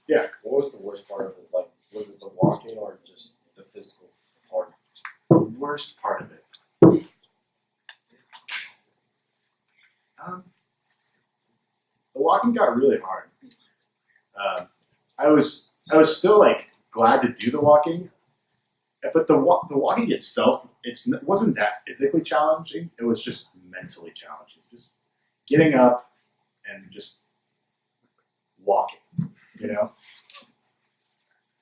Yeah. What was the worst part of it? Like, was it the walking or just the physical part? The worst part of it. The walking got really hard. I was still like glad to do the walking, but the walking itself, it wasn't that physically challenging. It was just mentally challenging. Just getting up and just walking. You know,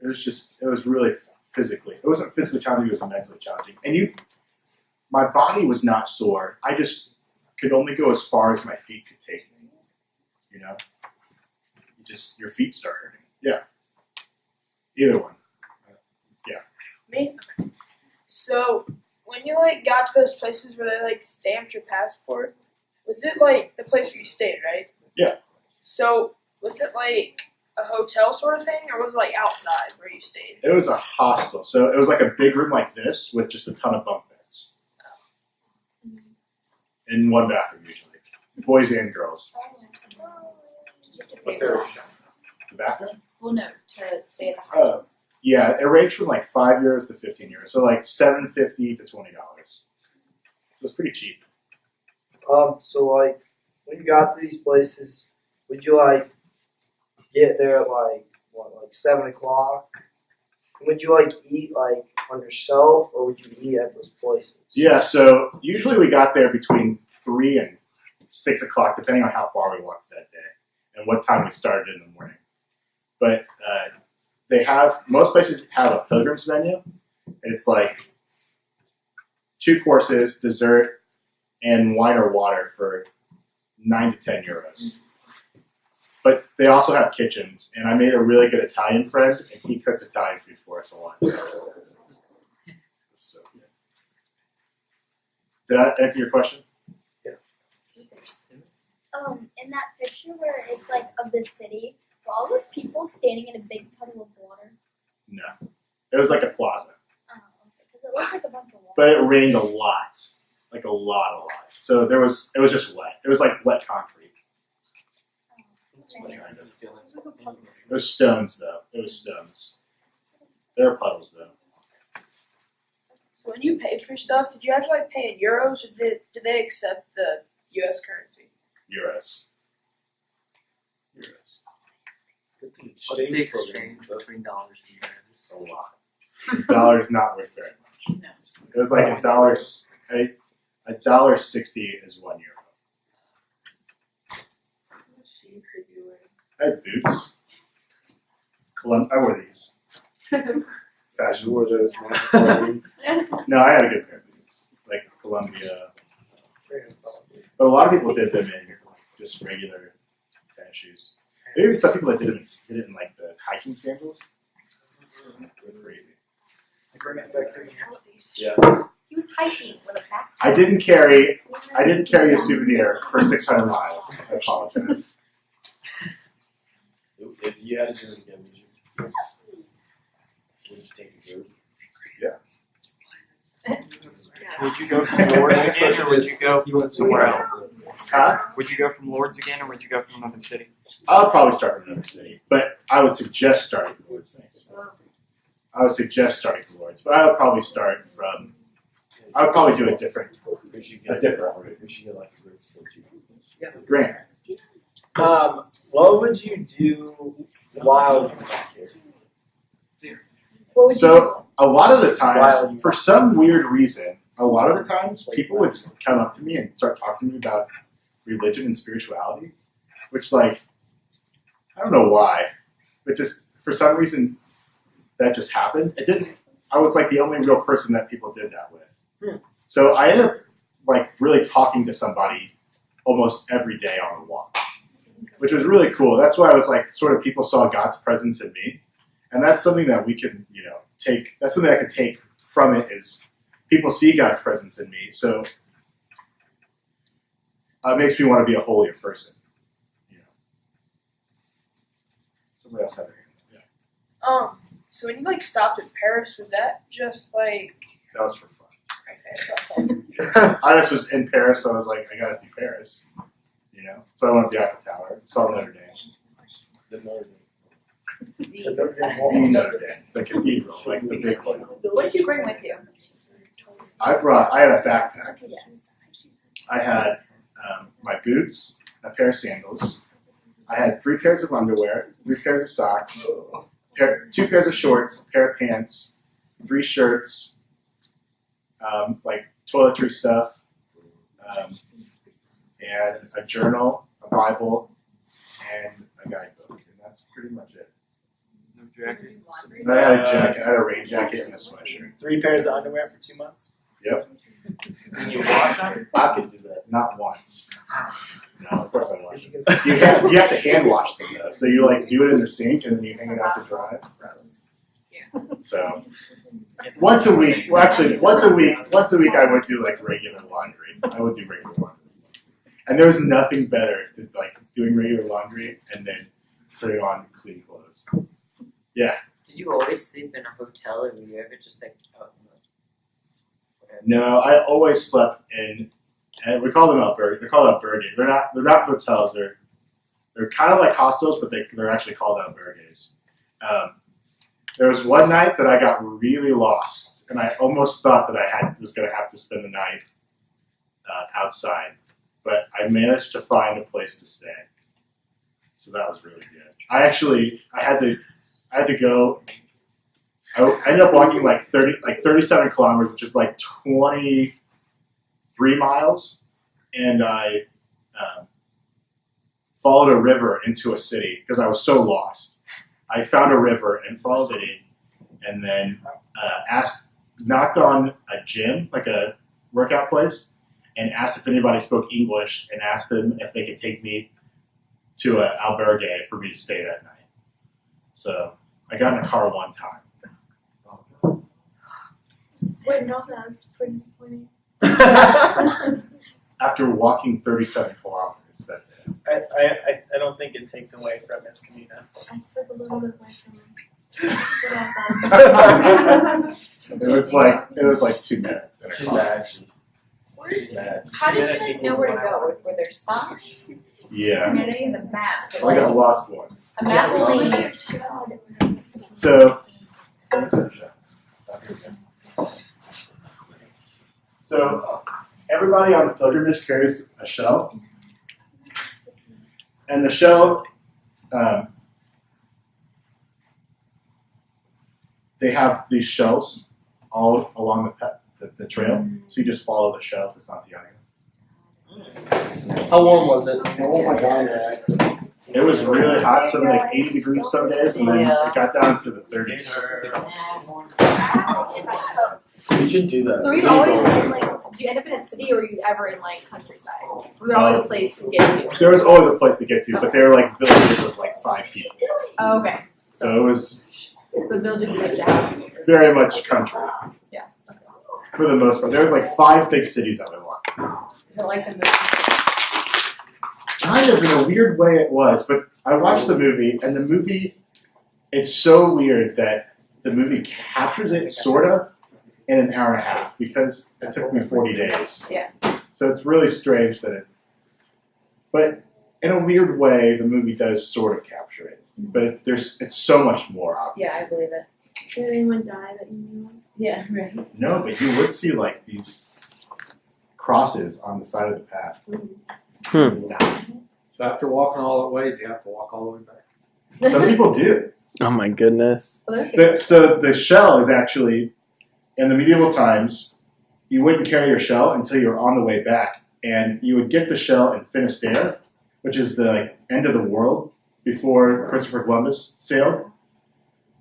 it was really physically. It wasn't physically challenging. It was mentally challenging. And my body was not sore. I just could only go as far as my feet could take me. You know, your feet start hurting. Yeah. Either one. Yeah. Me? So, when you like got to those places where they like stamped your passport, was it like the place where you stayed, right? Yeah. So, was it like a hotel sort of thing, or was it like outside where you stayed? It was a hostel. So it was like a big room like this with just a ton of bunk beds. In one bathroom usually. Boys and girls. What's their The bathroom? Well, no, to stay at the hostels. Yeah, it ranged from like €5 to €15. So like $7.50 to $20. It was pretty cheap. So like when you got to these places, would you like get there at like 7:00? Would you like eat like on yourself, or would you eat at those places? Yeah, so usually we got there between 3 and 6 o'clock, depending on how far we walked that day and what time we started in the morning. But most places have a pilgrim's menu, and it's like 2 courses, dessert, and wine or water for €9 to €10. But they also have kitchens, and I made a really good Italian friend, and he cooked Italian food for us a lot. So good. Did I answer your question? In that picture where it's like of the city, were all those people standing in a big puddle of water? No. It was like a plaza. Oh, okay. Because it looked like a bunch of water. But it rained a lot. Like a lot. So it was just wet. It was like wet concrete. Okay. Kind of. It was stones, though. It was stones. There were puddles, though. So when you paid for stuff, did you have to like pay in euros, or did they accept the U.S. currency? Euros. What's the programs exchange between dollars and euros? A lot. Dollar's not worth very much. No. It was like $1.60 is €1. I had boots. I wore these. Fashion. You wore those. No, I had a good pair of boots. Like Columbia. But a lot of people did them in just regular tennis shoes. There were even some people that did it in like the hiking sandals. They're crazy. Bring us back to Yeah. He was hiking with a backpack. I didn't carry a souvenir for 600 miles. I apologize. If you had to do it again, would you take a group? Would you go from Lords again, or would you go from somewhere else? Huh? Would you go from Lords again, or would you go from another city? I would probably start from another city, but I would suggest starting with Lords things. I would suggest starting with Lords, but I would probably do a different We should route. We should get like a group. So Grant. What would you do while you were here? What would you So a lot of the times, Wild. for some weird reason, a lot of the times people would come up to me and start talking to me about religion and spirituality, which like, I don't know why, but just for some reason that just happened. It didn't, I was like the only real person that people did that with. So I ended up like really talking to somebody almost every day on the walk, which was really cool. That's why I was like, sort of people saw God's presence in me. And that's something that we can, take. That's something I could take from it is people see God's presence in me. So it makes me want to be a holier person. Somebody else had their hand. Yeah. So when you like stopped in Paris, was that just like? That was for fun. Okay. I just was in Paris, so I was like, I gotta see Paris. So I went to the Eiffel Tower, saw Notre Dame. The Notre The Notre Dame The Wall. Notre Dame, the cathedral, like the big one. What did you bring with you? I had a backpack. I had my boots, a pair of sandals. I had 3 pairs of underwear, 3 pairs of socks, 2 pairs of shorts, a pair of pants, 3 shirts, like toiletry stuff, and a journal, a Bible, and a guidebook. And that's pretty much it. No jacket. And I had a jacket, I had a rain jacket and a sweatshirt. 3 pairs of underwear for 2 months. Yep. Can you wash them? I could do that. Not once. No, of course I wash them. You have to hand wash them though. So you like do it in the sink and then you hang it out to dry. So once a week, well actually once a week I would do like regular laundry. I would do regular laundry. And there was nothing better than like doing regular laundry and then putting on clean clothes. Yeah. Did you always sleep in a hotel or were you ever just like out in the whatever? No, I always slept in, and we call them albergues. They're called albergues. They're not hotels. They're kind of like hostels, but they're actually called albergues. There was one night that I got really lost, and I almost thought that I was going to have to spend the night outside, but I managed to find a place to stay. So that was really good. I had to go. I ended up walking like 37 kilometers, which is like 23 miles, and I followed a river into a city because I was so lost. I found a river and followed the city, and then knocked on a gym, like a workout place, and asked if anybody spoke English, and asked them if they could take me to an albergue for me to stay that night. So I got in a car one time. Wait, no, that's pretty disappointing. After walking 37 kilometers that day. I don't think it takes away from Miss Kamina. I took a little bit away from It was like 2 minutes in a She's car. actually How did you guys know where to go? Were there signs? Yeah. I mean, I know you have a map, but I got like lost once. a map only. So everybody on the pilgrimage carries a shell. And the shell, they have these shells all along the trail. So you just follow the shell to Santiago. How warm was it? Oh my god, It was really hot, so like 80 degrees some days, and then it got down to the 30s. You should do that. So were you always in like, did you end up in a city or were you ever in like countryside? Were there always a place to get to? There was always a place to get to, but they were like villages of like 5 people. Oh, okay. So it was So the village exists to have. very much country. Yeah. For the most part. There was like 5 big cities that we walked. Is it like the movie? Kind of in a weird way it was, but I watched the movie, and the movie, it's so weird that the movie captures it sort of in an hour and a half because it took me 40 days. Yeah. So it's really strange that but in a weird way, the movie does sort of capture it. But it's so much more obvious. Yeah, I believe it. Did anyone die that you knew of? Yeah, right. No, but you would see like these crosses on the side of the path. So after walking all that way, do you have to walk all the way back? Some people do. Oh my goodness. Well, that's good. So the shell is actually, in the medieval times, you wouldn't carry your shell until you were on the way back. And you would get the shell in Finisterre, which is the end of the world before Christopher Columbus sailed.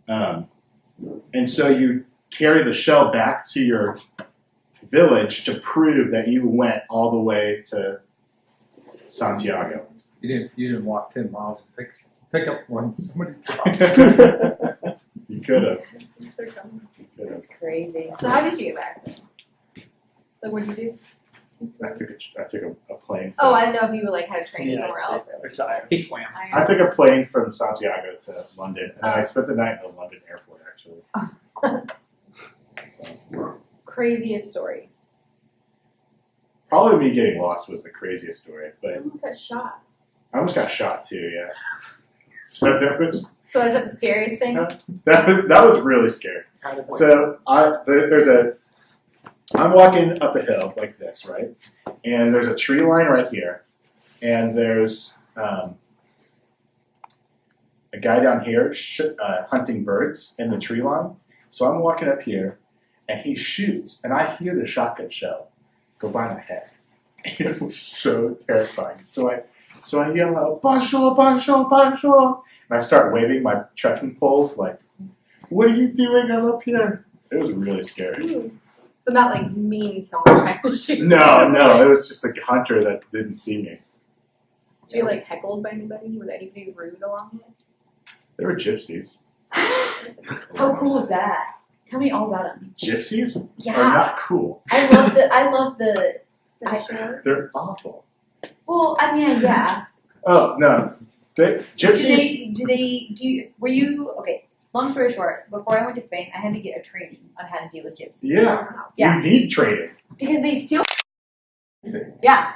And so you carry the shell back to your village to prove that you went all the way to Santiago. You didn't walk 10 miles and pick up one somebody dropped. You could have. That's crazy. So how did you get back? Like, what did you do? I took a plane. Oh, I didn't know if you were like had a train Yeah, somewhere else. Or... He swam. I took a plane from Santiago to London, and I spent the night in the London airport, actually. So, Craziest story. probably me getting lost was the craziest story, I but almost got shot. I almost got shot too, yeah. So So is that the scariest thing? that was really scary. So I'm walking up a hill like this, right? And there's a tree line right here, and there's a guy down here hunting birds in the tree line. So I'm walking up here, and he shoots, and I hear the shotgun shell go by my head. It was so terrifying. So I yell out, "Basho, basho, basho!" And I start waving my trekking poles like, "What are you doing? I'm up here." It was really scary. But not like mean someone trying to shoot. No, it was just a hunter that didn't see me. Were you like heckled by anybody? Was anybody rude along it? They were gypsies. How cool is that? Tell me all about them. Gypsies Yeah. are not cool. I love the. They're awful. Well, I mean, yeah. Oh no, gypsies. Were you okay? Long story short, before I went to Spain, I had to get a training on how to deal with gypsies. Yeah, Yeah. you need training. Because they steal. Yeah.